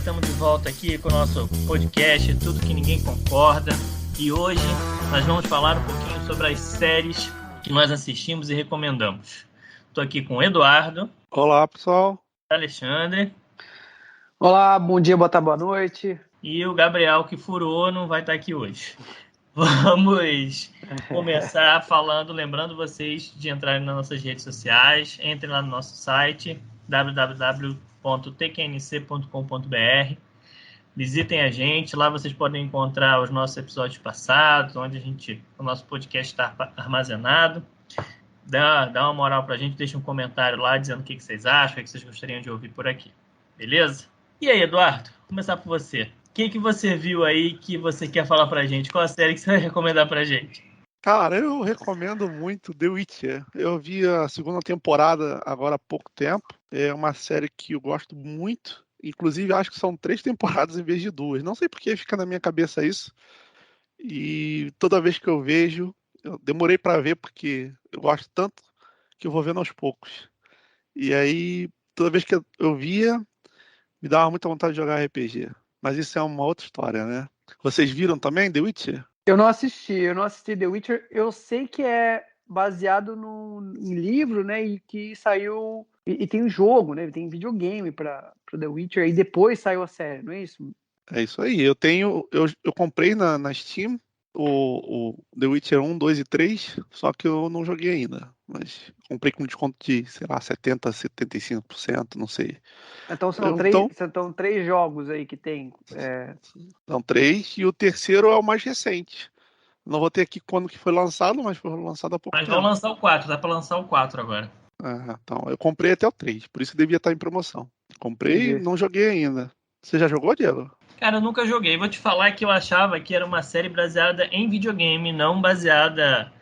estamos de volta aqui com o nosso podcast Tudo Que Ninguém Concorda. E hoje nós vamos falar um pouquinho sobre as séries que nós assistimos e recomendamos. Estou aqui com o Eduardo. Olá, pessoal. Alexandre. Olá, bom dia, boa tarde, boa noite. E o Gabriel, que furou, não vai estar aqui hoje. Vamos começar falando, lembrando vocês de entrarem nas nossas redes sociais. Entrem lá no nosso site www.tknc.com.br. Visitem a gente, lá vocês podem encontrar os nossos episódios passados, onde o nosso podcast está armazenado. Dá uma moral pra gente, deixa um comentário lá dizendo o que vocês acham, o que vocês gostariam de ouvir por aqui. Beleza? E aí, Eduardo, vou começar por você. O que você viu aí que você quer falar pra gente? Qual a série que você vai recomendar pra gente? Cara, eu recomendo muito The Witcher. Eu vi a segunda temporada agora há pouco tempo. É uma série que eu gosto muito. Inclusive, acho que são 3 temporadas em vez de 2. Não sei por que fica na minha cabeça isso. E toda vez que eu vejo, eu demorei pra ver porque eu gosto tanto que eu vou vendo aos poucos. E aí, toda vez que eu via, me dava muita vontade de jogar RPG. Mas isso é uma outra história, né? Vocês viram também The Witcher? Eu não assisti The Witcher. Eu sei que é baseado em livro, né? E que saiu. E tem um jogo, né? Tem videogame para The Witcher. E depois saiu a série, não é isso? É isso aí. Eu comprei na Steam o The Witcher 1, 2 e 3, só que eu não joguei ainda. Mas comprei com desconto de, sei lá, 70%, 75%, não sei. Então são 3 jogos aí que tem. São 3, e o terceiro é o mais recente. Não vou ter aqui quando que foi lançado, mas foi lançado há pouco tempo. Mas vão lançar o 4, dá pra lançar o 4 agora. Então, eu comprei até o 3, por isso devia estar em promoção. Comprei e não joguei ainda. Você já jogou, Diego? Cara, eu nunca joguei. Vou te falar que eu achava que era uma série baseada em videogame, não baseada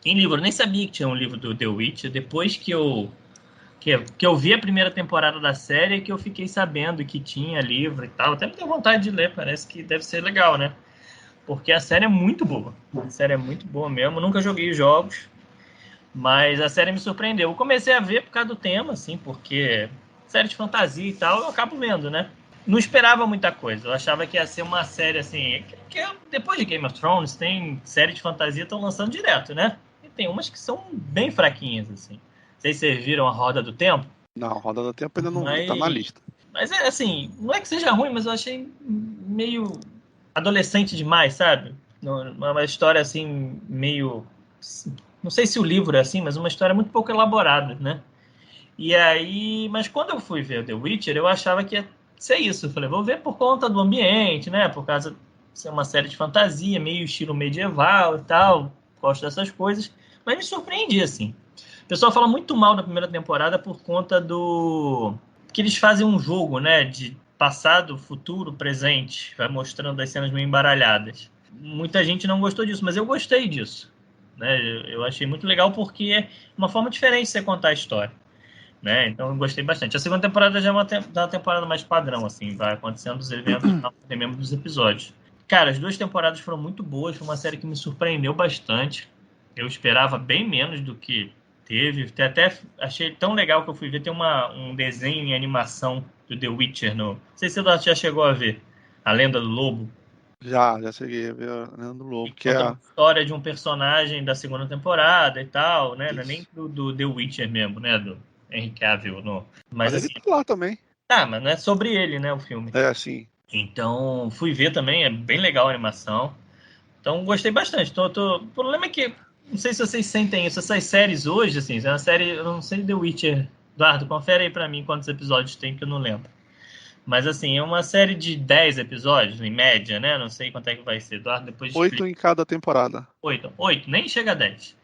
em livro. Eu nem sabia que tinha um livro do The Witcher. Depois que eu vi a primeira temporada da série, que eu fiquei sabendo que tinha livro e tal. Até me deu vontade de ler, parece que deve ser legal, né? Porque a série é muito boa. A série é muito boa mesmo. Eu nunca joguei os jogos, mas a série me surpreendeu. Eu comecei a ver por causa do tema, assim, porque série de fantasia e tal, eu acabo vendo, né? Não esperava muita coisa. Eu achava que ia ser uma série, assim... que depois de Game of Thrones, tem série de fantasia estão lançando direto, né? E tem umas que são bem fraquinhas, assim. Não sei se vocês viram a Roda do Tempo. Não, a Roda do Tempo ainda não vi, tá na lista. Mas é assim, não é que seja ruim, mas eu achei meio adolescente demais, sabe? Uma história, assim, meio... Não sei se o livro é assim, mas uma história muito pouco elaborada, né? E aí... Mas quando eu fui ver The Witcher, eu achava que ia ser isso. Eu falei, vou ver por conta do ambiente, né? Por causa de ser uma série de fantasia, meio estilo medieval e tal. Gosto dessas coisas. Mas me surpreendi, assim. O pessoal fala muito mal da primeira temporada por conta do... que eles fazem um jogo, né? De passado, futuro, presente. Vai mostrando as cenas meio embaralhadas. Muita gente não gostou disso, mas eu gostei disso. Né? Eu achei muito legal porque é uma forma diferente de você contar a história. Né? Então eu gostei bastante. A segunda temporada já é uma temporada mais padrão, assim, vai acontecendo os eventos até mesmo dos episódios. Cara, as 2 temporadas foram muito boas, foi uma série que me surpreendeu bastante. Eu esperava bem menos do que teve. Até achei tão legal que eu fui ver, tem um desenho em animação do The Witcher. Não sei se você já chegou a ver. A Lenda do Lobo. Já cheguei a ver a Lenda do Lobo. Que é a história de um personagem da segunda temporada e tal, né? Não é nem do The Witcher mesmo, né? Do Henry Cavill. Mas assim, ele tá lá também. Mas não é sobre ele, né, o filme. É, sim. Então, fui ver também, é bem legal a animação. Então, gostei bastante. O problema é que, não sei se vocês sentem isso, essas séries hoje, assim, é uma série, eu não sei The Witcher. Eduardo, confere aí pra mim quantos episódios tem, que eu não lembro. Mas, assim, é uma série de 10 episódios, em média, né? Não sei quanto é que vai ser, Eduardo, depois 8 em cada temporada. 8, nem chega a 10.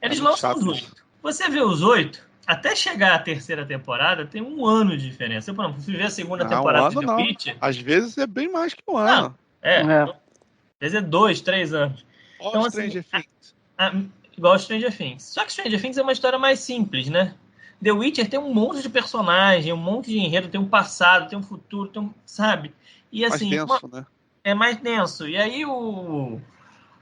Eles lançam os 8. Você vê os 8, até chegar a terceira temporada, tem 1 ano de diferença. Eu, por exemplo, fui ver a segunda temporada de The Witcher. Às vezes é bem mais que 1 ano. Às vezes é 2, 3 anos. Então, Stranger Things. Igual Stranger Things. Só que Stranger Things é uma história mais simples, né? The Witcher tem um monte de personagem, um monte de enredo, tem um passado, tem um futuro, sabe? E assim, mais denso, né? É mais denso. E aí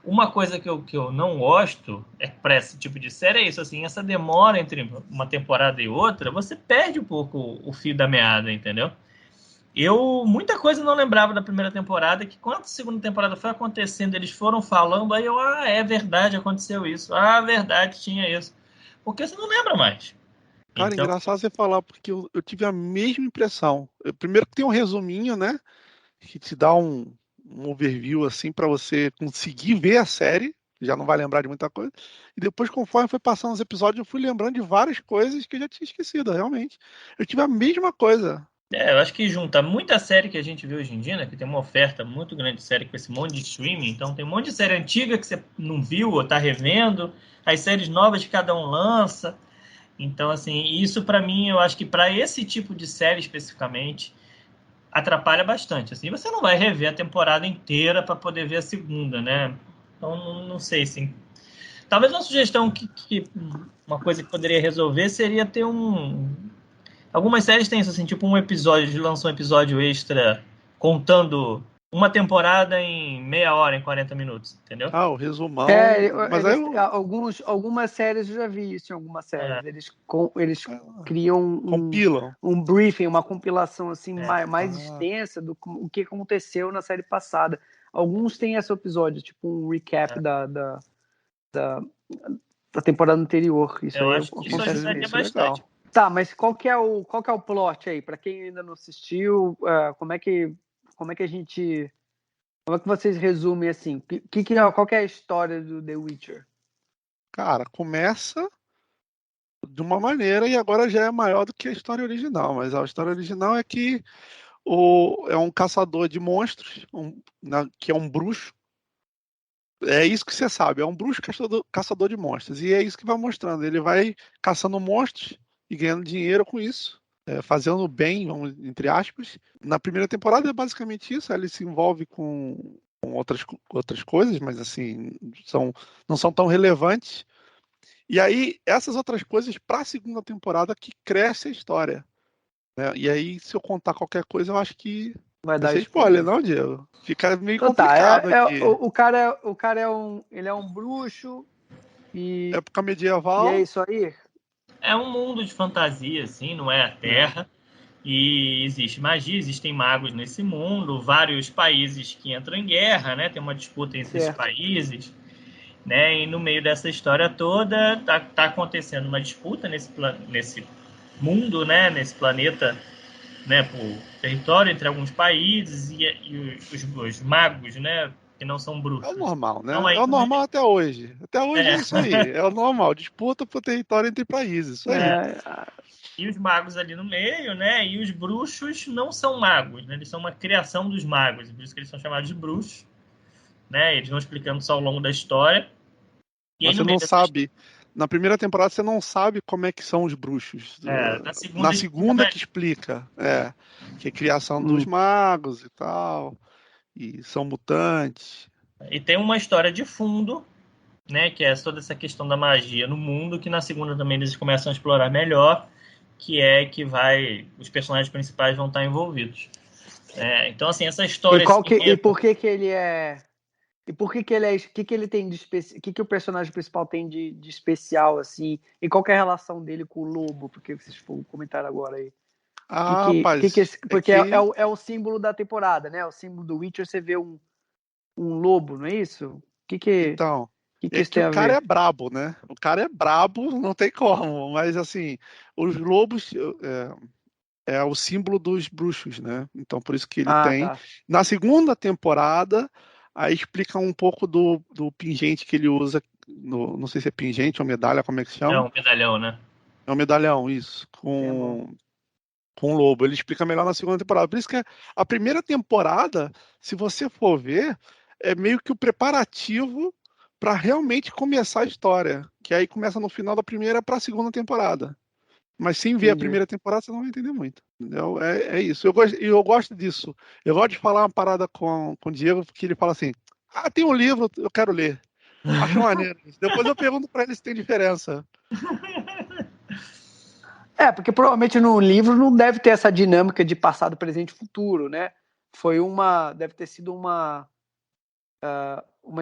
uma coisa que eu não gosto para esse tipo de série é isso, assim, essa demora entre uma temporada e outra, você perde um pouco o fio da meada, entendeu? Muita coisa não lembrava da primeira temporada, que quando a segunda temporada foi acontecendo, eles foram falando, aí é verdade, aconteceu isso. Verdade, tinha isso. Porque você não lembra mais. Cara, Então, engraçado você falar, porque eu tive a mesma impressão. Primeiro que tem um resuminho, né? Que te dá um overview, assim, para você conseguir ver a série. Já não vai lembrar de muita coisa. E depois, conforme foi passando os episódios, eu fui lembrando de várias coisas que eu já tinha esquecido, realmente. Eu tive a mesma coisa. eu acho que junta muita série que a gente vê hoje em dia, né? Que tem uma oferta muito grande de série com esse monte de streaming. Então, tem um monte de série antiga que você não viu ou tá revendo. As séries novas que cada um lança. Então, assim, isso para mim, eu acho que para esse tipo de série especificamente, atrapalha bastante. Assim, você não vai rever a temporada inteira para poder ver a segunda, né? Então, não sei, assim. Talvez uma sugestão uma coisa que poderia resolver seria ter algumas séries têm isso, assim, tipo um episódio, lançou um episódio extra contando uma temporada em meia hora, em 40 minutos, entendeu? Ah, o resumão. Mas aí eu. Algumas séries eu já vi isso em algumas séries. É, Eles criam Compilam. um briefing, uma compilação assim É. mais extensa do o que aconteceu na série passada. Alguns têm esse episódio, tipo um recap da temporada anterior. Isso eu aí acho que isso acontece ajudaria mesmo. Isso é legal. bastante. Tá, mas qual que é o plot aí? Para quem ainda não assistiu, como é que a gente, como é que vocês resumem assim? Qual que é a história do The Witcher? Cara, começa de uma maneira e agora já é maior do que a história original. Mas a história original é que é um caçador de monstros, que é um bruxo. É isso que você sabe, é um bruxo caçador de monstros. E é isso que vai mostrando. Ele vai caçando monstros e ganhando dinheiro com isso. Fazendo bem, entre aspas. Na primeira temporada é basicamente isso. Ele se envolve com outras coisas, mas assim, não são tão relevantes. E aí, essas outras coisas, para a segunda temporada, que cresce a história. Né? E aí, se eu contar qualquer coisa, eu acho que Vai vai dar ser spoiler, spoiler. não, Diego? Fica meio Então tá, complicado aqui. o cara ele é um bruxo e, Época e é medieval, isso aí? É um mundo de fantasia, assim, não é a né? Terra. E existe magia, existem magos nesse mundo, vários países que entram em guerra, né? Tem uma disputa entre esses Certo. países, né? E no meio dessa história toda tá acontecendo uma disputa nesse mundo, né? Nesse planeta, né? Por território entre alguns países e os magos, né? Que não são É o bruxos. normal, Estão né? É aí o no normal meio. até hoje. Até hoje é É. isso aí. É o normal. Disputa por território entre países. Isso aí. E os magos ali no meio, né? E os bruxos não são magos, né? Eles são uma criação dos magos, por isso que eles são chamados de bruxos, né? Eles vão explicando isso ao longo da história. E aí Mas no você meio não dessa história, sabe. Na primeira temporada você não sabe como é que são os bruxos. na Na segunda explica segunda melhor. que explica. Que é criação dos Hum. magos e tal. E são mutantes. E tem uma história de fundo, né? Que é toda essa questão da magia no mundo, que na segunda também eles começam a explorar melhor, que é que os personagens principais vão estar envolvidos. Então, assim, essa história, esse E enredo, por que ele é e por que ele é que ele tem de especial, que o personagem principal tem de especial assim? E qual que é a relação dele com o lobo? Porque vocês comentaram agora aí. Ah, rapaz. É Porque que. é o símbolo da temporada, né? O símbolo do Witcher, você vê um lobo, não é isso? Então. Que É isso que tem o a cara ver? é brabo, né? O cara é brabo, não tem como. Mas assim, os lobos é o símbolo dos bruxos, né? Então por isso que ele Ah, tem. tá. Na segunda temporada, aí explica um pouco do pingente que ele usa. Não sei se é pingente ou medalha, como é que se é chama? um medalhão, né? É um medalhão, isso. É bom. Com o lobo. Ele explica melhor na segunda temporada. Por isso que a primeira temporada, se você for ver, é meio que o preparativo para realmente começar a história. Que aí começa no final da primeira para a segunda temporada. Mas sem ver a Entendi. primeira temporada, você não vai entender muito. Entendeu? É isso. Eu gosto disso. Eu gosto de falar uma parada com o Diego, porque ele fala assim: Ah, tem um livro, eu quero ler. Acho maneiro. Depois eu pergunto para ele se tem diferença. Porque provavelmente no livro não deve ter essa dinâmica de passado, presente e futuro, né? Deve ter sido uma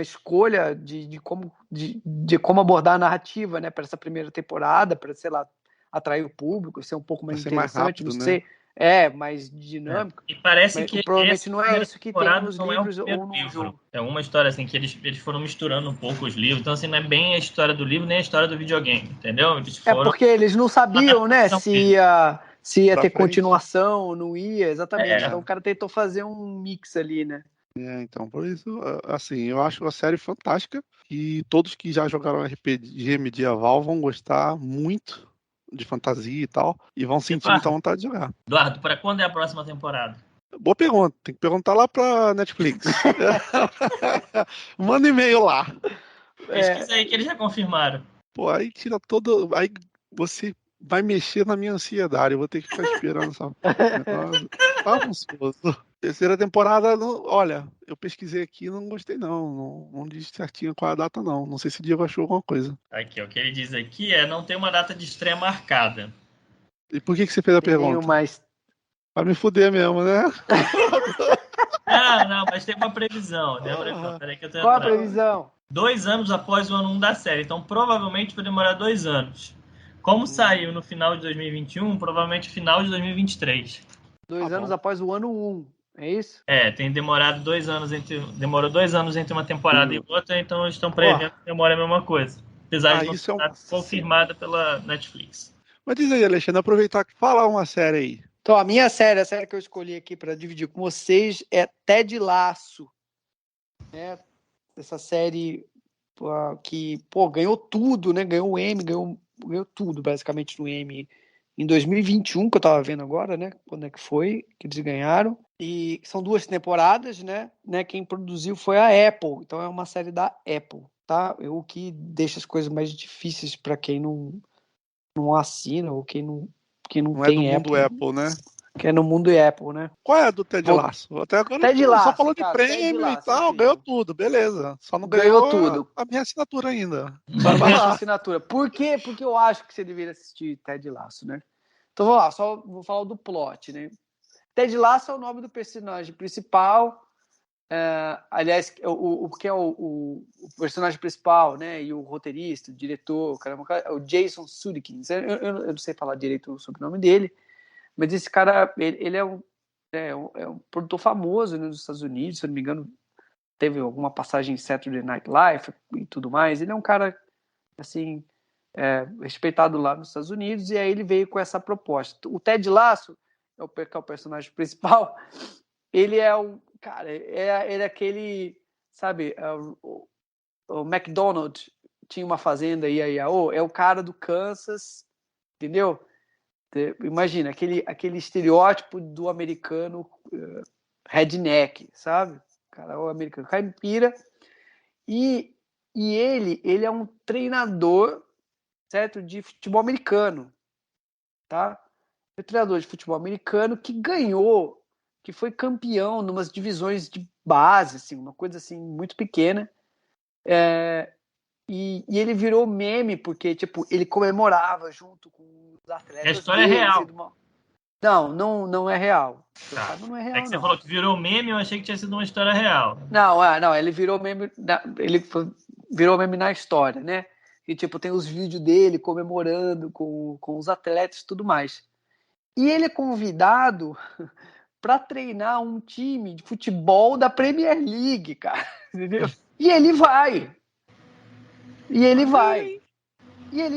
escolha de como abordar a narrativa, né, para essa primeira temporada, para, sei lá, atrair o público, ser um pouco Vai mais ser mais interessante, não rápido, né? sei. mais dinâmico. E parece Mas que provavelmente não é isso que tem temporada nos não livros é o ou primeiro no livro. jogo. É uma história assim que eles foram misturando um pouco os livros. Então, assim, não é bem a história do livro nem a história do videogame, entendeu? Eles foram Porque eles não sabiam, né, adaptação deles. se ia Pra ter frente. continuação ou não ia, exatamente. É. Então o cara tentou fazer um mix ali, né? Então, por isso, assim, eu acho a série fantástica e todos que já jogaram RPG medieval vão gostar muito de fantasia e tal, e vão sentir muita vontade de jogar. Eduardo, para quando é a próxima temporada? Boa pergunta, tem que perguntar lá pra Netflix. Manda e-mail lá. Pesquisa aí que eles já confirmaram. Pô, aí tira todo. Aí você vai mexer na minha ansiedade. Eu vou ter que ficar esperando essa negócio. Bagunçoso. Terceira temporada, olha, eu pesquisei aqui e não gostei, não diz certinho qual é a data, não. Não sei se o Diego achou alguma coisa. Aqui, o que ele diz aqui não tem uma data de estreia marcada. E por que você fez a pergunta? Mais... Pra me fuder mesmo, né? Não, mas tem uma previsão. Peraí que eu tô Qual a atrás. previsão? 2 anos após o ano 1 da série. Então, provavelmente vai demorar 2 anos. Como saiu no final de 2021, provavelmente final de 2023. 2 anos após o ano 1, é isso? Tem demorado 2 anos demorou 2 anos entre uma temporada e outra, então eles estão prevendo que demora a mesma coisa. Apesar de não isso estar confirmada pela Netflix. Mas diz aí, Alexandre, aproveitar que fala uma série aí. Então, a série que eu escolhi aqui para dividir com vocês é Ted Lasso. Essa série que, ganhou tudo, né? Ganhou o Emmy, ganhou tudo, basicamente, no Emmy em 2021, que eu tava vendo agora, né? Quando é que foi que eles ganharam. E são 2 temporadas, né? Quem produziu foi a Apple. Então é uma série da Apple, tá? O que deixa as coisas mais difíceis para quem não assina ou quem não Não é do tem mundo Apple, né? Que é no mundo Apple, né? Qual é a do Ted Lasso? Até agora Ted só Lasso, falou de cara, prêmio Lasso, e tal, incrível. ganhou tudo, beleza. Só não Ganhou ganhou tudo. a minha assinatura ainda. Só não ganhou a assinatura. Por quê? Porque eu acho que você deveria assistir Ted Lasso, né? Então vamos lá, só vou falar do plot, né? Ted Lasso é o nome do personagem principal. Aliás, o que é o personagem principal, né? E o roteirista, o diretor, é o Jason Sudeikis. Eu não sei falar direito sobre o nome dele, mas esse cara, ele é um produtor famoso, né, nos Estados Unidos, se eu não me engano, teve alguma passagem em Saturday Night Live e tudo mais. Ele é um cara, assim, respeitado lá nos Estados Unidos, e aí ele veio com essa proposta. O Ted Lasso, que é o personagem principal, ele é cara, ele é aquele, sabe, o McDonald's tinha uma fazenda Iaiaô, é o cara do Kansas, entendeu? Imagina, aquele estereótipo do americano redneck, sabe? Cara, o americano caipira. E ele é um treinador, certo? De futebol americano, tá? É um treinador de futebol americano que foi campeão numas divisões de base, assim, uma coisa assim muito pequena. E ele virou meme porque, tipo, ele comemorava junto com os atletas. A história é real. Não é real. Tá. Não é real, que você falou que virou meme, eu achei que tinha sido uma história real. Não, ele virou meme, virou meme na história, né? E, tipo, tem os vídeos dele comemorando com os atletas e tudo mais. E ele é convidado para treinar um time de futebol da Premier League, cara. Entendeu? E ele vai. E ele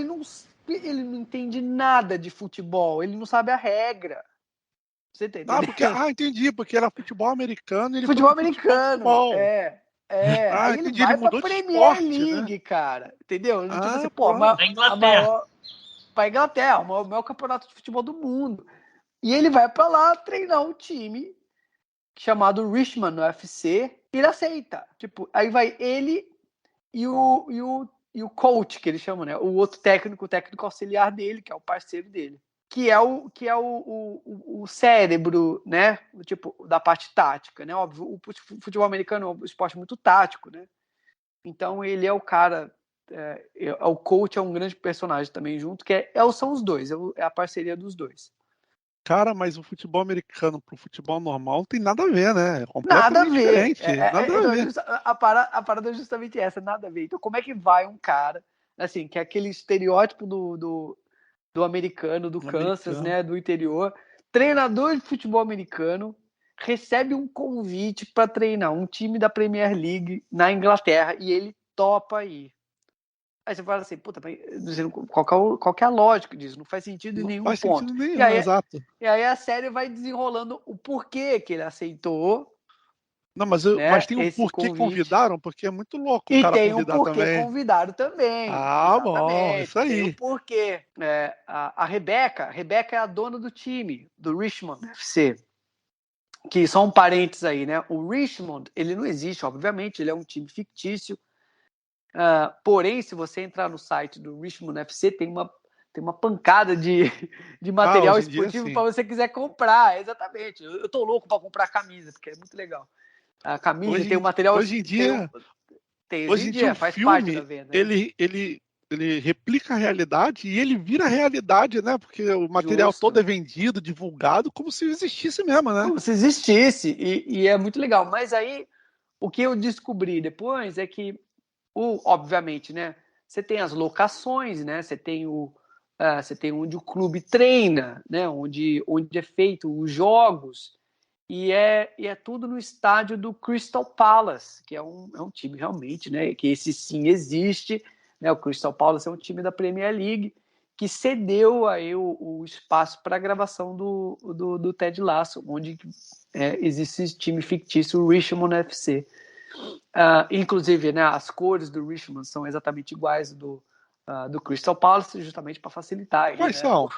não entende nada de futebol. Ele não sabe a regra. Você tá entendendo? Entendi, porque era futebol americano e ele Futebol foi pro americano, futebol. Aí ele Entendi, vai ele pra mudou de Premier esporte, League, né? cara. Entendeu? Tipo assim, pra Inglaterra. Pra Inglaterra, o maior campeonato de futebol do mundo. E ele vai pra lá treinar um time chamado Richmond FC e ele aceita. Tipo, aí vai ele e o coach, que eles chamam, né? O outro técnico, o técnico auxiliar dele, que é o parceiro dele. Que é o cérebro, né? Tipo, da parte tática, né? Óbvio, o futebol americano é um esporte muito tático, né? Então ele é o cara, o coach é um grande personagem também junto, que são os dois, é a parceria dos dois. Cara, mas o futebol americano pro futebol normal não tem nada a ver, né? É Nada a completamente ver. diferente. Nada a ver. A parada é justamente essa, nada a ver. Então, como é que vai um cara, assim, que é aquele estereótipo do americano, do Kansas, né, do interior, treinador de futebol americano recebe um convite para treinar um time da Premier League na Inglaterra e ele topa ir. Aí você fala assim, puta, qual que é a lógica disso? Não faz sentido em Não nenhum faz ponto. sentido nenhum, exato. E aí a série vai desenrolando o porquê que ele aceitou. Não, mas, Né, mas tem um esse porquê convite. convidaram, porque é muito louco o E cara tem um convidar porquê também. convidado também. Ah, bom, Exatamente. isso Tem um aí. porquê. A Rebeca é a dona do time, do Richmond FC. Que são parentes aí, né? O Richmond, ele não existe, obviamente, ele é um time fictício. Porém, se você entrar no site do Richmond FC, tem uma pancada de material Hoje em dia, esportivo sim. para você quiser comprar. Exatamente. Eu tô louco para comprar camisa, porque é muito legal. A camisa tem o material. Hoje em dia, Hoje em dia, o faz parte da filme, venda. Né? ele replica a realidade e ele vira realidade, né? Porque o material todo Justo. é vendido, divulgado, como se existisse mesmo, né? Como se existisse. E é muito legal. Mas aí, o que eu descobri depois é que, obviamente, né? Você tem as locações, né? Você tem onde o clube treina, né? Onde é feito os jogos. E é tudo no estádio do Crystal Palace, que é um time realmente, né? Que esse sim existe. Né? O Crystal Palace é um time da Premier League que cedeu aí o espaço para a gravação do Ted Lasso, onde existe esse time fictício, o Richmond FC. Inclusive, né, as cores do Richmond são exatamente iguais do Crystal Palace, justamente para facilitar aí, Quais né? são?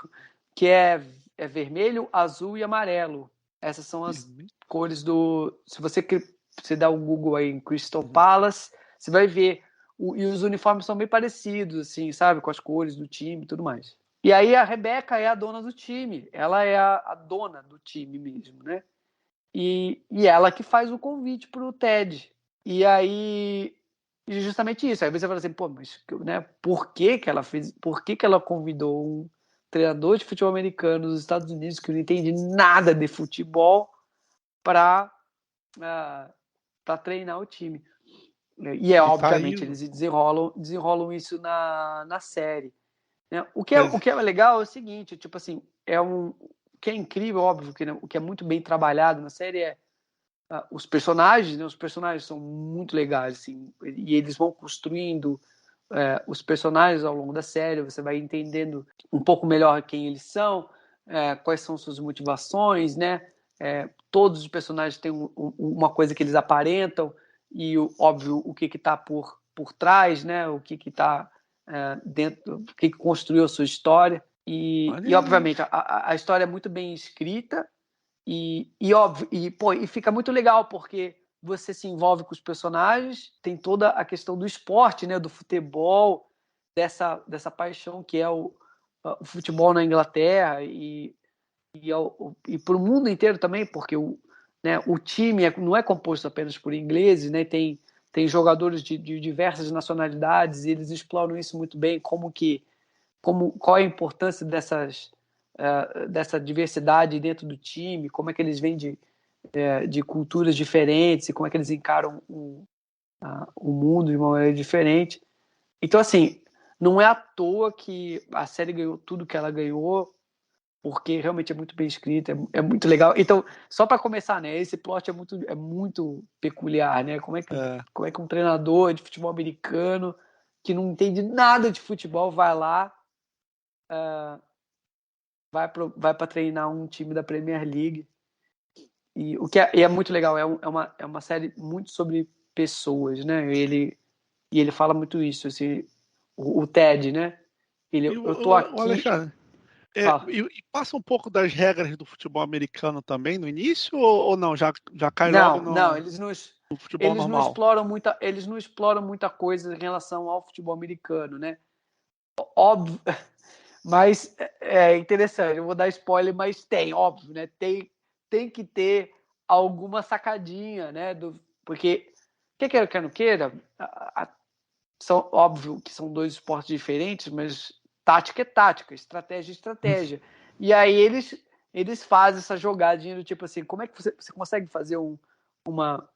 Que é vermelho, azul e amarelo. Essas são as cores do. Se você dá o Google aí em Crystal Palace, você vai ver. E os uniformes são bem parecidos, assim, sabe? Com as cores do time e tudo mais. E aí a Rebeca é a dona do time. Ela é a dona do time mesmo, né? E ela que faz o convite pro Ted. E aí, justamente isso. Aí você fala assim, pô, mas né, por que ela fez? Por que ela convidou um treinador de futebol americano dos Estados Unidos que não entende nada de futebol para treinar o time? E Tá aí, obviamente eles desenrolam isso na série. Né? O que mas é legal é o seguinte, tipo assim, o que é incrível, óbvio, que o que é muito bem trabalhado na série é os personagens, né? Os personagens são muito legais, assim, e eles vão construindo os personagens ao longo da série, você vai entendendo um pouco melhor quem eles são, quais são suas motivações, né? Todos os personagens têm uma coisa que eles aparentam e, óbvio, o que está por trás, né? O que está dentro, o que construiu a sua história. E obviamente, a história é muito bem escrita óbvio, e fica muito legal, porque você se envolve com os personagens, tem toda a questão do esporte, né, do futebol, dessa paixão que é o futebol na Inglaterra e para o mundo inteiro também, porque o time não é composto apenas por ingleses, né, tem jogadores de diversas nacionalidades e eles exploram isso muito bem, qual é a importância dessa diversidade dentro do time, como é que eles vêm de culturas diferentes e como é que eles encaram o mundo de uma maneira diferente. Então, assim, não é à toa que a série ganhou tudo que ela ganhou, porque realmente é muito bem escrita, é muito legal. Então, só para começar, né, esse plot é muito peculiar, né? Como é que um treinador de futebol americano que não entende nada de futebol vai lá vai para treinar um time da Premier League. E o que é muito legal, é uma série muito sobre pessoas, né? Ele fala muito isso, assim, o Ted, né? Eu tô o aqui. Alexandre, Fala. e passa um pouco das regras do futebol americano também no início, ou não? Já cai logo Não, no futebol eles não normal? exploram muita coisa em relação ao futebol americano, né? Óbvio, mas é interessante, eu vou dar spoiler, mas óbvio, né? Tem que ter alguma sacadinha, né? Porque, quer não queira, são óbvio que são dois esportes diferentes, mas tática é tática, estratégia é estratégia. E aí eles fazem essa jogadinha do tipo assim, como é que você consegue fazer uma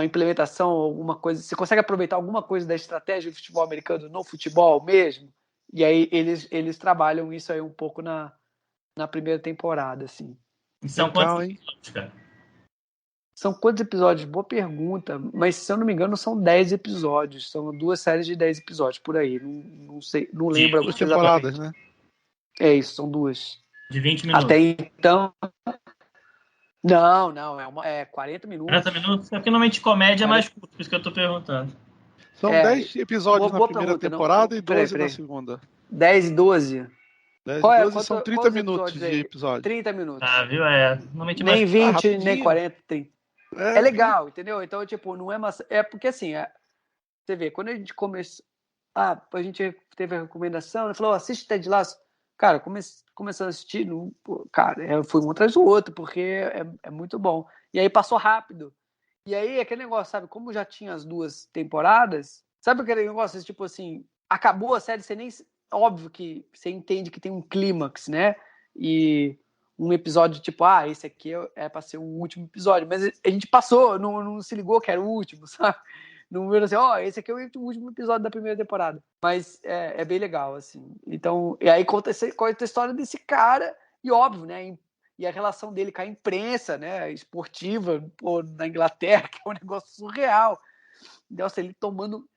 implementação, alguma coisa, você consegue aproveitar alguma coisa da estratégia do futebol americano no futebol mesmo? E aí eles trabalham isso aí um pouco na primeira temporada, assim. E são Legal, quantos hein? episódios, cara? São quantos episódios? Boa pergunta. Mas, se eu não me engano, são 10 episódios. São 2 séries de 10 episódios, por aí. Não sei, não lembro Duas exatamente. temporadas, né? É isso, são 2. De 20 Até minutos. então... Não. É 40 minutos. 40 minutos? É porque normalmente comédia é 40. mais curto, por isso que eu tô perguntando. São 10 episódios na Boa primeira pergunta. temporada e Peraí, 12 na segunda. 10 e 12. 10 e Qual é? 12 são 30 Quantos minutos episódios de aí? episódio. 30 minutos. Ah, viu? Normalmente é mais Nem curto. 20, nem rapidinho. 40, 30. É, Legal, entendeu? Então, tipo, não é massa. É porque assim, você vê, quando a gente começou. A gente teve a recomendação, ele falou: assiste Ted Lasso. Cara, começando a assistir, cara, foi um atrás do outro, porque é muito bom. E aí passou rápido. E aí, aquele negócio, sabe? Como já tinha as 2 temporadas, sabe aquele negócio, tipo assim, acabou a série, você nem. Óbvio que você entende que tem um clímax, né? E um episódio tipo, esse aqui é pra ser o último episódio. Mas a gente passou, não se ligou que era o último, sabe? Não viu assim, esse aqui é o último episódio da primeira temporada. Mas é bem legal, assim. Então, e aí conta a história desse cara, e óbvio, né? E a relação dele com a imprensa, né? Esportiva, na Inglaterra, que é um negócio surreal. Nossa, ele tomando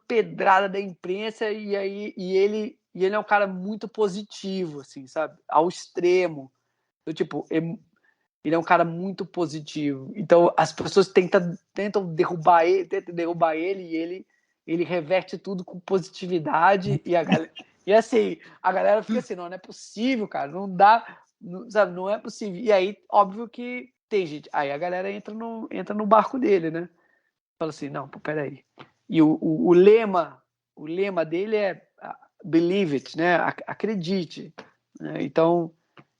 pedrada da imprensa, e ele é um cara muito positivo, assim, sabe? Ao extremo. Então, tipo, ele é um cara muito positivo. Então, as pessoas tentam derrubar ele, e ele reverte tudo com positividade, e assim, a galera fica assim, não é possível, cara, não dá, sabe, não é possível. E aí, óbvio que tem gente, aí a galera entra no barco dele, né? Fala assim, não, peraí. E o lema dele é believe it, né? Acredite. Né? Então,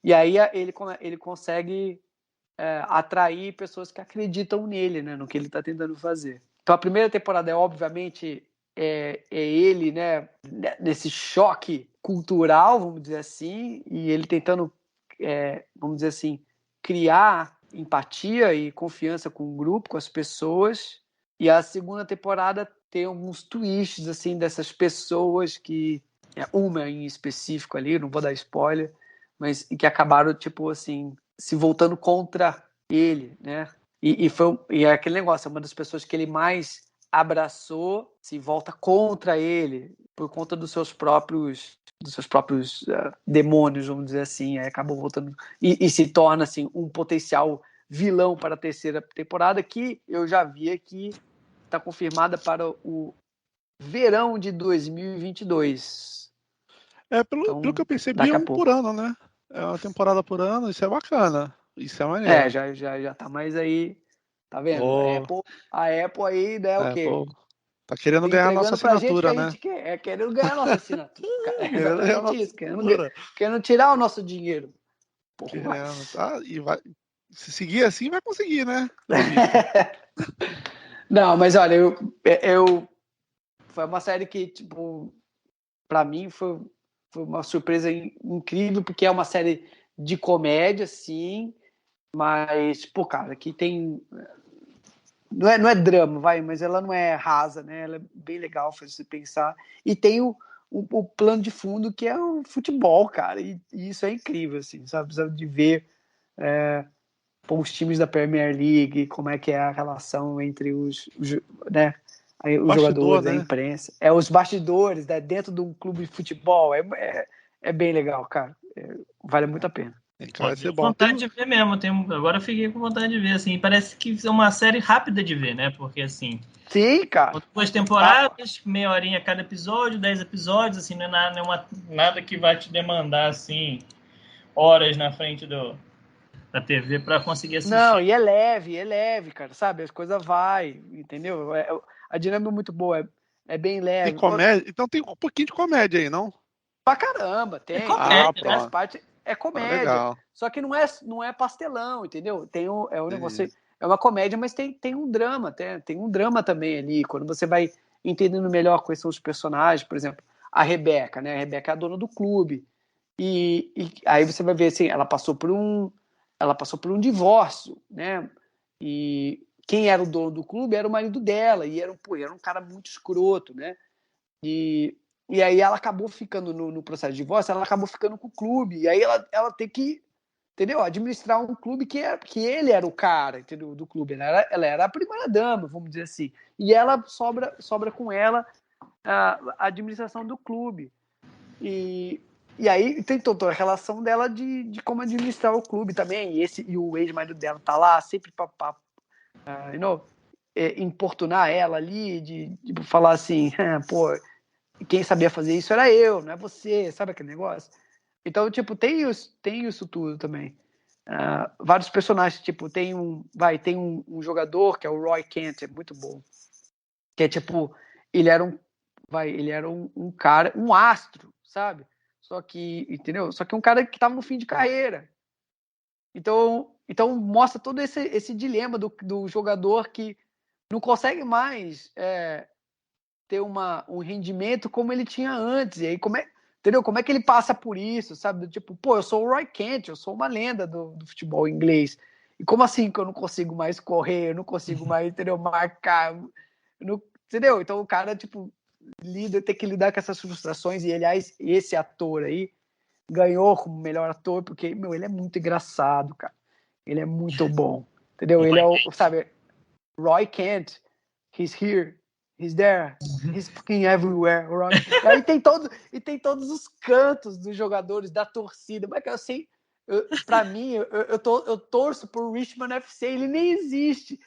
e aí ele consegue atrair pessoas que acreditam nele, né? No que ele está tentando fazer. Então, a primeira temporada obviamente, ele, né? Nesse choque cultural, vamos dizer assim, e ele tentando, vamos dizer assim, criar empatia e confiança com o grupo, com as pessoas. E a segunda temporada tem alguns twists, assim, dessas pessoas que... uma em específico ali, não vou dar spoiler, mas que acabaram, tipo assim, se voltando contra ele, né? E é aquele negócio, é uma das pessoas que ele mais abraçou, se volta contra ele, por conta dos seus próprios demônios, vamos dizer assim, aí acabou voltando e se torna, assim, um potencial vilão para a terceira temporada, que eu já vi aqui, está confirmada para o verão de 2022. Pelo Então, que eu percebi, é daqui a um por pouco. ano, né? É uma temporada por ano, isso é bacana. Isso é maneiro. Já tá mais aí, tá vendo? Ô, A Apple aí, né, o quê? pô, tá querendo Vem ganhar a nossa entregando pra gente que assinatura, a né? gente quer, querendo ganhar a nossa assinatura. É Querendo ganhar a exatamente nossa isso, assinatura. querendo tirar o nosso dinheiro. Porra. Querendo, tá? E vai. Se seguir assim, vai conseguir, né? Pelo visto. Não, mas olha, foi uma série que, tipo, pra mim foi uma surpresa incrível, porque é uma série de comédia, sim, mas, pô, cara, que tem... Não é drama, mas ela não é rasa, né? Ela é bem legal, faz você pensar. E tem o plano de fundo, que é o futebol, cara, e isso é incrível, assim, sabe? De ver os times da Premier League, como é que é a relação entre né? Os Bastidor, jogadores, a né? imprensa. Os bastidores, né? Dentro de um clube de futebol. É bem legal, cara. Vale muito a pena. Vai ser Deu bom. vontade de ver mesmo. Agora eu fiquei com vontade de ver, assim. Parece que é uma série rápida de ver, né? Porque, assim, Sim, cara. 2 temporadas, meia horinha cada episódio, 10 episódios, assim, não é nada que vai te demandar, assim, horas na frente da TV para conseguir Não, assistir. e é leve, cara, sabe? As coisas vai, entendeu? A dinâmica é muito boa, é bem Tem leve. comédia? Então tem um pouquinho de comédia aí, não? Pra caramba, É Ah, comédia, faz né? pronto. parte, é Ah, comédia. legal. Só que não é pastelão, entendeu? É um negócio, Entendi. é uma comédia, mas tem um drama, tem um drama também ali, quando você vai entendendo melhor quais são os personagens, por exemplo, a Rebeca, né? A Rebeca é a dona do clube. E aí você vai ver assim, ela passou por um divórcio, né? E quem era o dono do clube era o marido dela, e era um cara muito escroto, né? E E aí ela acabou ficando no processo de divórcio, ela acabou ficando com o clube. E aí ela tem que, entendeu? Administrar um clube que ele era o cara, entendeu? Do clube. Ela era a primeira-dama, vamos dizer assim. E ela sobra com ela a administração do clube. E aí tem toda a relação dela de como administrar o clube também. E o ex-marido dela tá lá sempre para importunar ela ali, de falar assim, pô, quem sabia fazer isso era eu, não é você, sabe aquele negócio? Então, tipo, tem isso tudo também. Vários personagens, tipo, tem um jogador que é o Roy Kent, é muito bom. Que é tipo, ele era um cara, um astro, sabe? Só que, entendeu? Só que um cara que tava no fim de carreira. Então mostra todo esse dilema do jogador que não consegue mais ter um rendimento como ele tinha antes. E aí, entendeu? Como é que ele passa por isso, sabe? Tipo, pô, eu sou o Roy Kent, eu sou uma lenda do futebol inglês. E como assim que eu não consigo mais correr, eu não consigo mais, entendeu? Marcar, entendeu? Então o cara, tipo, tem que lidar com essas frustrações. E, aliás, esse ator aí ganhou como melhor ator porque, meu, ele é muito engraçado, cara. Ele é muito bom, entendeu? Ele é sabe, Roy Kent, he's here, he's there, he's fucking everywhere. E aí tem todos os cantos dos jogadores, da torcida. Mas que eu sei, pra mim, eu torço pro Richmond FC, ele nem existe.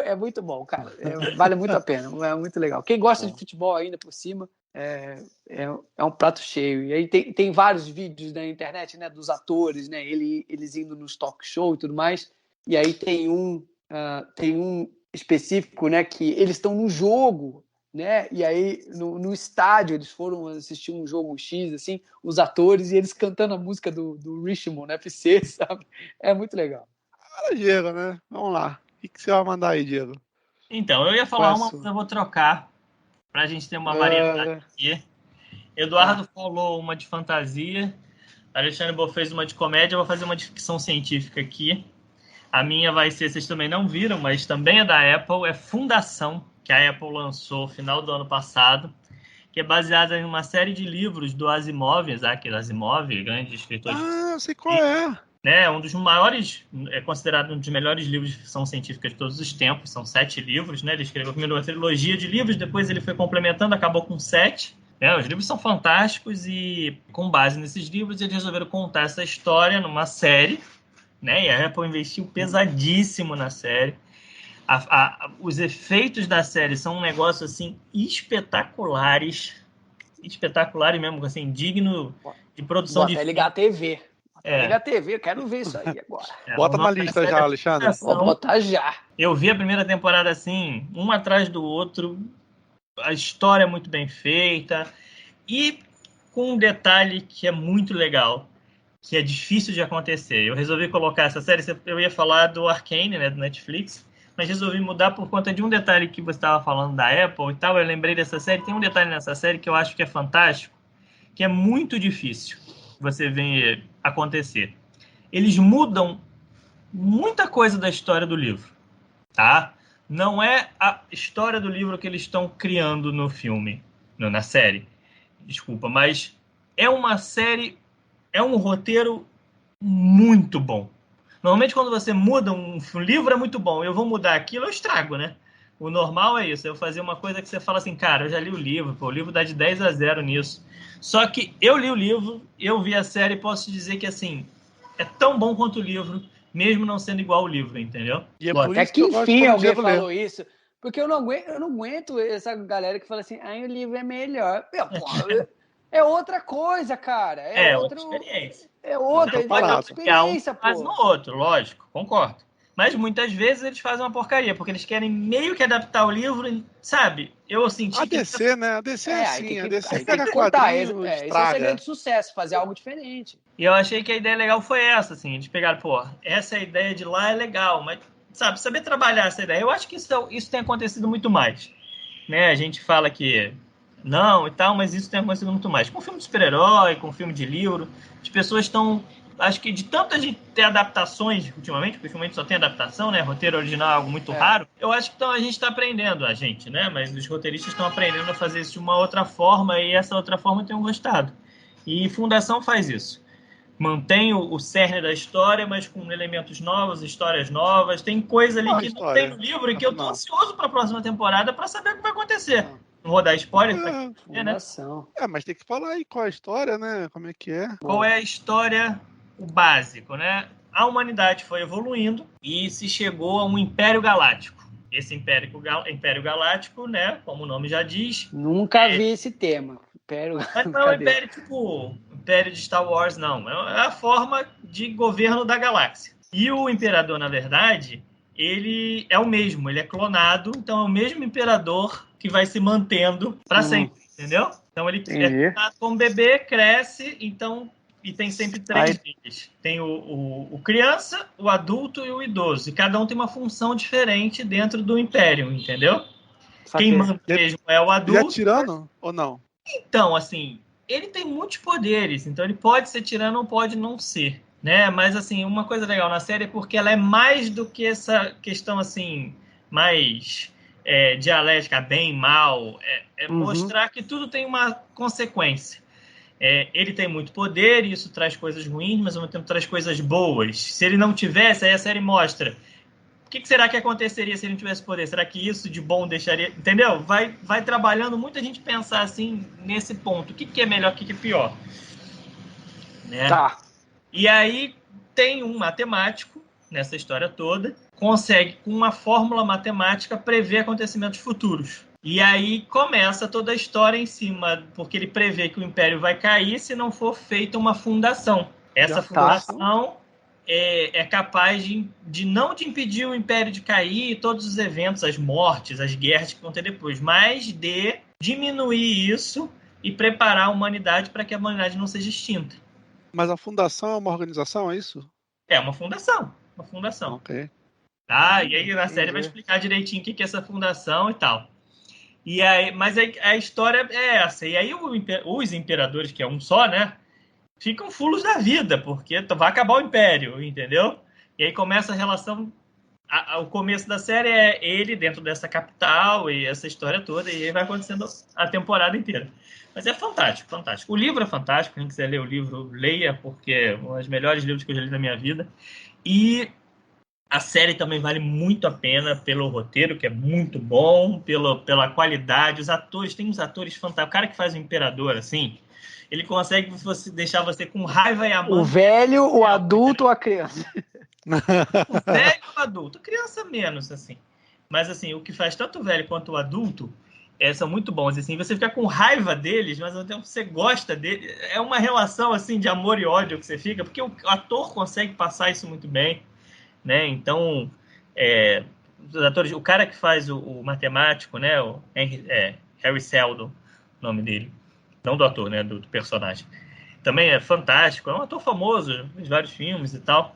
É muito bom, cara. Vale muito a pena, é muito legal. Quem gosta de futebol ainda por cima, é um prato cheio. E aí tem vários vídeos na internet, né, dos atores, né, eles indo nos talk show e tudo mais. E aí tem um específico, né, que eles estão no jogo, né, e aí no estádio eles foram assistir um jogo X, assim, os atores, e eles cantando a música do Richmond FC, sabe? É muito legal. Fala, Diego, né? Vamos lá. O que você vai mandar aí, Diego? Então, eu ia falar uma, mas eu vou trocar pra gente ter uma variedade aqui. Eduardo falou uma de fantasia, Alexandre Bo fez uma de comédia, eu vou fazer uma de ficção científica aqui. A minha vai ser, vocês também não viram, mas também é da Apple, é Fundação, que a Apple lançou no final do ano passado, que é baseada em uma série de livros do Asimov, Isaac Asimov, grande escritor de... eu sei qual é. Né, um dos maiores, é considerado um dos melhores livros de ficção científica de todos os tempos, são 7 livros, né? Ele escreveu primeiro uma trilogia de livros, depois ele foi complementando, acabou com 7. Os livros são fantásticos e, com base nesses livros, eles resolveram contar essa história numa série, né? E a Apple investiu pesadíssimo na série. Os efeitos da série são um negócio assim espetaculares mesmo, assim, digno de produção Vou de até filme. ligar a TV. Liga a TV, eu quero ver isso aí agora. Bota na lista já, Alexandre. Vou botar já. Eu vi a primeira temporada assim, um atrás do outro. A história é muito bem feita. E com um detalhe que é muito legal, que é difícil de acontecer. Eu resolvi colocar essa série, eu ia falar do Arcane, né, do Netflix, mas resolvi mudar por conta de um detalhe que você estava falando da Apple e tal. Eu lembrei dessa série. Tem um detalhe nessa série que eu acho que é fantástico, que é muito difícil você ver acontecer. Eles mudam muita coisa da história do livro, tá? Não é a história do livro que eles estão criando no filme, na série, desculpa, mas é uma série, é um roteiro muito bom. Normalmente quando você muda um livro é muito bom, eu vou mudar aquilo, eu estrago, né? O normal é isso, eu fazer uma coisa que você fala assim, cara, eu já li o livro, pô, o livro dá de 10-0 nisso. Só que eu li o livro, eu vi a série e posso te dizer que, assim, é tão bom quanto o livro, mesmo não sendo igual ao livro, entendeu? E é Pô, por até isso que eu gosto enfim quando o alguém Diego falou lê. isso. Porque eu não aguento essa galera que fala assim, o livro é melhor. Meu, porra, é outra coisa, cara. Outra experiência. É outra experiência, pô. Mas no outro, lógico, concordo. Mas muitas vezes eles fazem uma porcaria, porque eles querem meio que adaptar o livro, sabe? Eu senti A DC, né? A DC é assim. A DC pega quadrinho e esse é o estraga. segredo de sucesso, fazer algo diferente. E eu achei que a ideia legal foi essa, assim. Eles pegaram, pô, essa ideia de lá é legal, mas, sabe, saber trabalhar essa ideia. Eu acho que isso tem acontecido muito mais. Né? A gente fala que não e tal, mas isso tem acontecido muito mais. Com filme de super-herói, com filme de livro, as pessoas estão acho que de tanto a gente ter adaptações ultimamente, porque ultimamente só tem adaptação, né? Roteiro original é algo muito raro. Eu acho que então, a gente está aprendendo, né? Mas os roteiristas estão aprendendo a fazer isso de uma outra forma e essa outra forma eu tenho gostado. E Fundação faz isso. Mantém o cerne da história, mas com elementos novos, histórias novas. Tem coisa ali que não tem no livro e que eu tô ansioso para a próxima temporada para saber o que vai acontecer. Não vou dar spoiler para quem quer, né? Mas tem que falar aí qual é a história, né? Como é que é? Qual é a história, o básico, né? A humanidade foi evoluindo e se chegou a um Império Galáctico. Esse Império Galáctico, né? Como o nome já diz... Nunca vi esse tema. Mas não é um império tipo Império de Star Wars, não. É a forma de governo da galáxia. E o imperador, na verdade, ele é o mesmo. Ele é clonado, então é o mesmo imperador que vai se mantendo para sempre, entendeu? Então ele é clonado como bebê, cresce, então... E tem sempre 3 deles. Tem o criança, o adulto e o idoso. E cada um tem uma função diferente dentro do império, entendeu? Quem manda mesmo é o adulto. Ele é tirano ou não? Então, assim, ele tem muitos poderes, então ele pode ser tirano ou pode não ser, né? Mas, assim, uma coisa legal na série é porque ela é mais do que essa questão, assim, mais dialética, bem, mal, mostrar que tudo tem uma consequência. Ele tem muito poder e isso traz coisas ruins, mas ao mesmo tempo traz coisas boas. Se ele não tivesse, aí a série mostra. O que será que aconteceria se ele não tivesse poder? Será que isso de bom deixaria... Entendeu? Vai trabalhando muita gente pensar assim, nesse ponto. O que é melhor, o que é pior? Né? Tá. E aí tem um matemático nessa história toda, consegue, com uma fórmula matemática, prever acontecimentos futuros. E aí começa toda a história em cima, porque ele prevê que o Império vai cair se não for feita uma fundação. Essa fundação é capaz de não de impedir o Império de cair, todos os eventos, as mortes, as guerras que vão ter depois, mas de diminuir isso e preparar a humanidade para que a humanidade não seja extinta. Mas a fundação é uma organização, é isso? É uma fundação. Uma fundação. Ok. Tá? E aí na série vai explicar direitinho o que é essa fundação e tal. E aí, mas a história é essa. E aí os imperadores, que é um só, né? Ficam fulos da vida, porque vai acabar o Império, entendeu? E aí começa a relação... O começo da série é ele dentro dessa capital e essa história toda, e aí vai acontecendo a temporada inteira. Mas é fantástico, fantástico. O livro é fantástico, quem quiser ler o livro, leia, porque é um dos melhores livros que eu já li na minha vida. E a série também vale muito a pena pelo roteiro, que é muito bom, pela qualidade. Os atores, tem uns atores fantásticos. O cara que faz o Imperador, assim, ele consegue deixar você com raiva e amando. O velho, o adulto ou a criança? O velho ou o adulto. Criança menos, assim. Mas, assim, o que faz tanto o velho quanto o adulto são muito bons. Assim, você fica com raiva deles, mas ao mesmo tempo você gosta dele. É uma relação, assim, de amor e ódio que você fica, porque o ator consegue passar isso muito bem, né? Então, os atores, o cara que faz o matemático, né? O Harry Seldon, o nome dele. Não do ator, né? Do personagem. Também é fantástico. É um ator famoso, fez vários filmes e tal.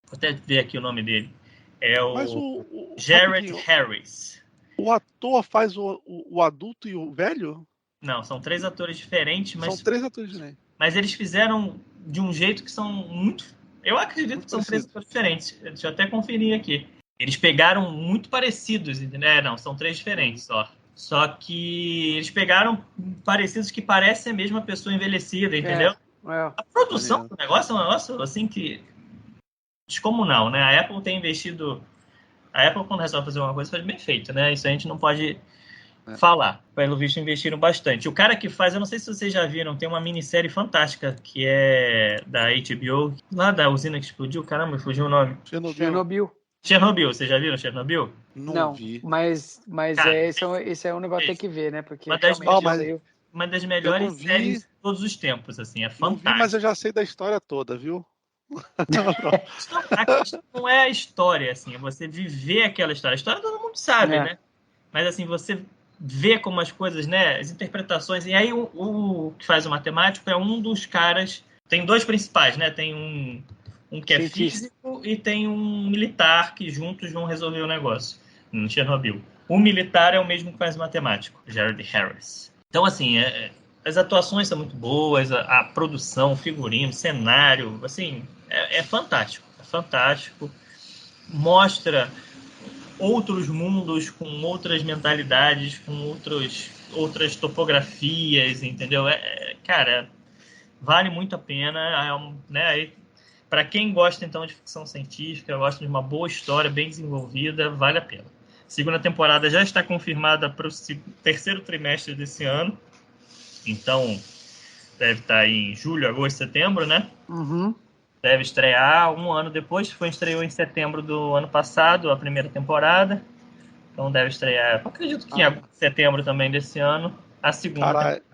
Vou até ver aqui o nome dele. É o Jared Harris. O ator faz o adulto e o velho? Não, são 3 atores diferentes, mas... São 3 atores diferentes. Mas eles fizeram de um jeito que são muito... Eu acredito muito que são 3 atores diferentes. Deixa eu até conferir aqui. Eles pegaram muito parecidos, entendeu? Não, são 3 diferentes só. Só que eles pegaram parecidos que parecem a mesma pessoa envelhecida, entendeu? A produção do negócio é um negócio assim que... descomunal, né? A Apple tem investido... A Apple, quando resolve fazer uma coisa, faz bem feito, né? Isso a gente não pode falar. Pelo visto, investiram bastante. O cara que faz, eu não sei se vocês já viram, tem uma minissérie fantástica que é da HBO, lá da usina que explodiu. Caramba, fugiu o nome. Chernobyl. Vocês já viram Chernobyl? Não vi. Mas cara, esse é um negócio que tem que ver, né? Porque uma das melhores séries de todos os tempos, assim. É fantástico. Não vi, mas eu já sei da história toda, viu? A questão não é a história, assim, é você viver aquela história. A história todo mundo sabe, né? Mas assim, você vê como as coisas, né? As interpretações. E aí o que faz o matemático é um dos caras. Tem 2 principais, né? Tem um que é físico e tem um militar que juntos vão resolver o negócio no Chernobyl. O militar é o mesmo que faz o matemático, Jared Harris. Então, assim, as atuações são muito boas, a produção, o figurino, o cenário, assim, é fantástico. É fantástico. Mostra outros mundos com outras mentalidades, com outras topografias, entendeu? Cara, vale muito a pena, né? Para quem gosta, então, de ficção científica, gosta de uma boa história, bem desenvolvida, vale a pena. Segunda temporada já está confirmada para o terceiro trimestre desse ano. Então, deve estar em julho, agosto, setembro, né? Uhum. Deve estrear um ano depois. Estreou em setembro do ano passado, a primeira temporada. Então, deve estrear, acredito que em setembro também desse ano, a segunda Cara, temporada.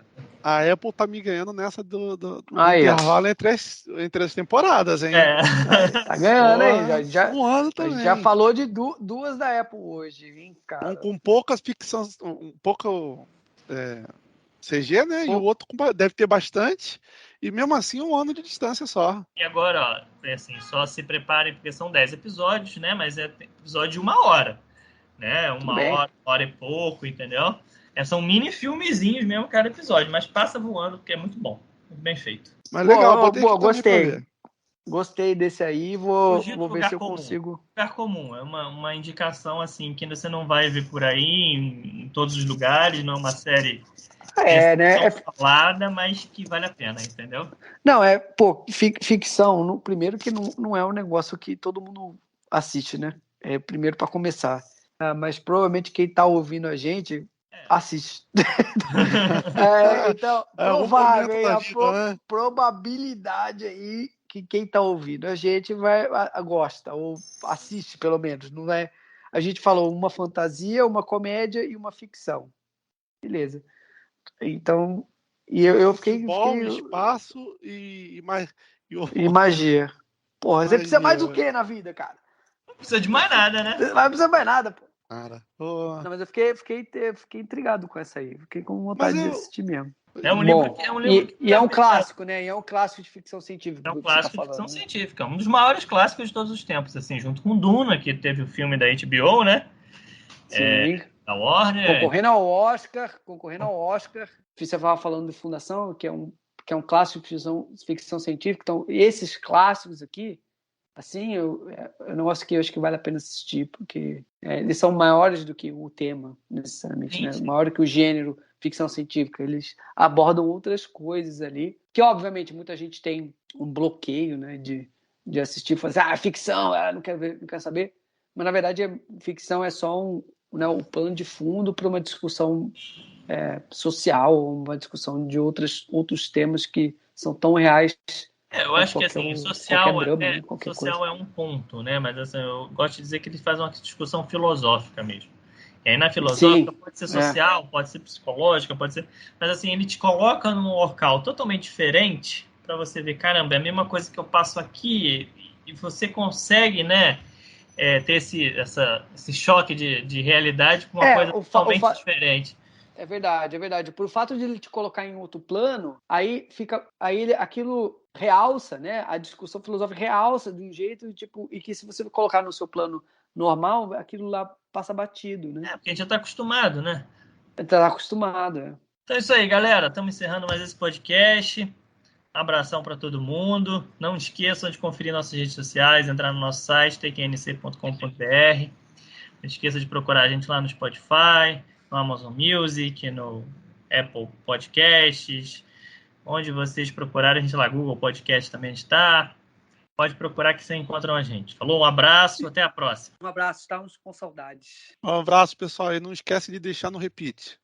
a Apple tá me ganhando nessa do Aí, ó. intervalo entre as temporadas, hein? Tá ganhando aí. Pô, um ano A gente também. já falou de duas da Apple hoje, hein, cara? Com poucas ficções, pouco CG, né? E o outro deve ter bastante. E mesmo assim, um ano de distância só. E agora, ó, assim, só se preparem, porque são 10 episódios, né? Mas é episódio de 1 hora, né? Tudo bem. Hora e pouco, entendeu? São mini filmezinhos mesmo cada episódio, mas passa voando porque é muito bom, muito bem feito. Mas legal, botei aqui também gostei. pra ver. Gostei desse aí, vou ver se eu comum. consigo. Lugar comum, é uma indicação assim que você não vai ver por aí em todos os lugares, não é uma série né? falada, mas que vale a pena, entendeu? Não, ficção, primeiro que não é um negócio que todo mundo assiste, né? Primeiro para começar. Mas provavelmente quem tá ouvindo a gente assiste. Então, provável, hein? Probabilidade aí que quem tá ouvindo a gente gosta, ou assiste pelo menos, não é? A gente falou uma fantasia, uma comédia e uma ficção. Beleza. Então, e eu fiquei... espaço e magia. Porra, você precisa mais do que na vida, cara? Não precisa de mais nada, né? Não vai precisar mais nada, pô. Cara, não, mas eu fiquei intrigado com essa aí. Fiquei com vontade de assistir mesmo. É um livro e é um clássico, né? E é um clássico de ficção científica. É um clássico de ficção científica. Um dos maiores clássicos de todos os tempos, assim, junto com Duna, que teve o filme da HBO, né? Sim. Da Warner. Concorrendo ao Oscar. Você estava falando de Fundação, que é um clássico de ficção científica. Então, esses clássicos aqui, assim, é um negócio que eu acho que vale a pena assistir, porque eles são maiores do que o tema, necessariamente, né? Maior que o gênero ficção científica. Eles abordam outras coisas ali, que obviamente muita gente tem um bloqueio, né, de assistir e falar assim, ficção, não quero ver, não quero saber. Mas, na verdade, ficção é só um plano de fundo para uma discussão social, uma discussão de outros temas que são tão reais. Eu acho que assim, social é um ponto, né? Mas assim, eu gosto de dizer que eles fazem uma discussão filosófica mesmo. E aí na filosófica pode ser social, pode ser psicológica, pode ser... Mas assim, ele te coloca num local totalmente diferente para você ver, caramba, é a mesma coisa que eu passo aqui e você consegue, né, ter esse choque de realidade com uma coisa totalmente diferente. É verdade. Por fato de ele te colocar em outro plano, aí aquilo realça, né? A discussão filosófica realça de um jeito, tipo, e que se você colocar no seu plano normal, aquilo lá passa batido, né? Porque a gente já está acostumado, né? Está acostumado, Então é isso aí, galera. Estamos encerrando mais esse podcast. Abração para todo mundo. Não esqueçam de conferir nossas redes sociais, entrar no nosso site, tqnc.com.br. Não esqueça de procurar a gente lá no Spotify, no Amazon Music, no Apple Podcasts, onde vocês procurarem, a gente lá, Google Podcast também está. Pode procurar que vocês encontram a gente. Falou, um abraço, até a próxima. Um abraço, estamos com saudades. Um abraço, pessoal, e não esquece de deixar no repeat.